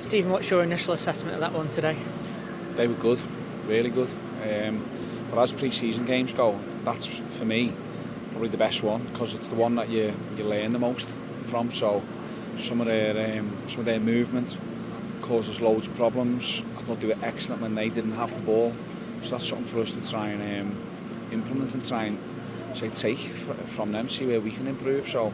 Stephen, what's your initial assessment of that one today? They were good, really good. But as pre-season games go, that's for me probably the best one because it's the one that you learn the most from. So some of their movement causes loads of problems. I thought they were excellent when they didn't have the ball. So that's something for us to try and implement and try and take from them, see where we can improve. So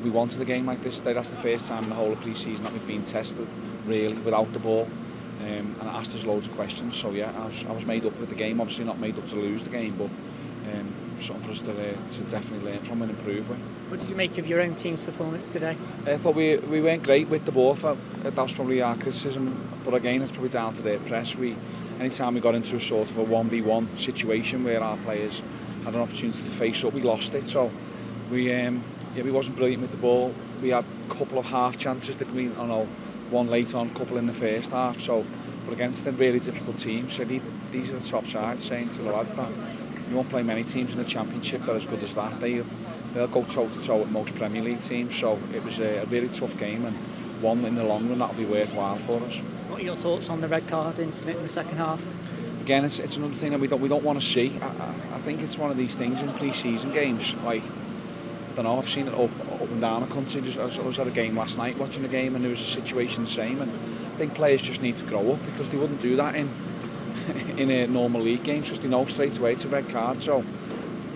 we wanted a game like this today. That's the first time in the whole of pre-season that we've been tested really without the ball. And it asked us loads of questions. So yeah, I was made up with the game. Obviously not made up to lose the game, but something for us to definitely learn from and improve with. What did you make of your own team's performance today? I thought we weren't great with the ball. That was probably our criticism. But again, it's probably down to their press. Anytime we got into a sort of a 1v1 situation where our players had an opportunity to face up, we lost it. So we wasn't brilliant with the ball. We had a couple of half chances that one late on, couple in the first half. So, but against a really difficult team, so these are the top sides, saying to the lads that you won't play many teams in the Championship that are as good as that. They'll go toe to toe with most Premier League teams. So it was a really tough game, and one in the long run that'll be worthwhile for us. What are your thoughts on the red card incident in the second half? Again, it's another thing that we don't want to see. I think it's one of these things in pre-season games. Like, I don't know, I've seen it up and down the country. I was at a game last night watching the game, and there was a situation the same. And I think players just need to grow up because they wouldn't do that in a normal league games because they know straight away it's a red card. So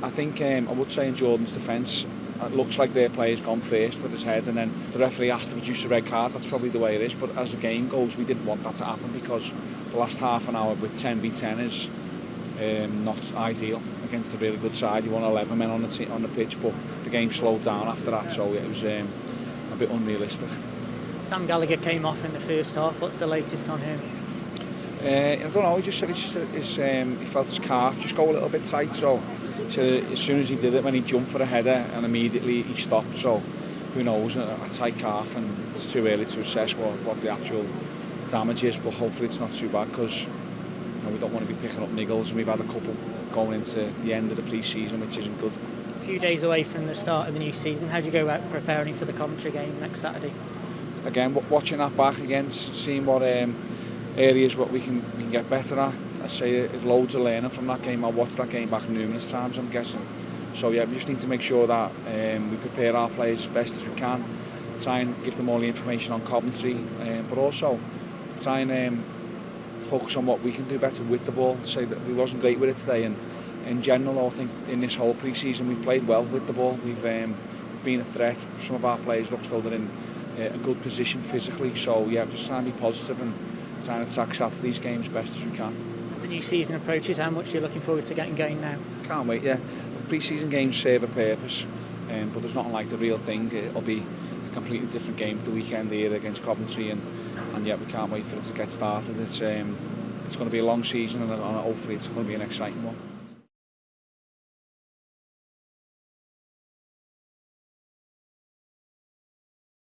I think I would say in Jordan's defence, it looks like their player's gone first with his head, and then the referee has to produce a red card. That's probably the way it is. But as the game goes, we didn't want that to happen because the last half an hour with 10v10 is not ideal against a really good side. You want 11 men on the pitch, but the game slowed down after that, so it was a bit unrealistic. Sam Gallagher came off in the first half. What's the latest on him? I don't know. He just said he felt his calf just go a little bit tight. So he said as soon as he did it, when he jumped for a header, and immediately he stopped. So who knows? A tight calf, and it's too early to assess what the actual damage is. But hopefully it's not too bad because we don't want to be picking up niggles, and we've had a couple going into the end of the pre-season, which isn't good. A few days away from the start of the new season, how do you go about preparing for the Coventry game next Saturday? Again, watching that back again, seeing what areas what we can get better at. I say loads of learning from that game. I watched that game back numerous times, I'm guessing. So yeah, we just need to make sure that we prepare our players as best as we can, try and give them all the information on Coventry, but also try and focus on what we can do better with the ball. Say that we wasn't great with it today, and in general I think in this whole pre-season we've played well with the ball. We've been a threat. Some of our players look still they're in a good position physically, so yeah, just trying to be positive and trying to attack shots these games best as we can. As the new season approaches, how much are you looking forward to getting going now? Can't wait, yeah. Pre-season games serve a purpose, but there's nothing like the real thing. It'll be a completely different game the weekend here against Coventry, and yeah, we can't wait for it to get started. It's going to be a long season, and hopefully it's going to be an exciting one.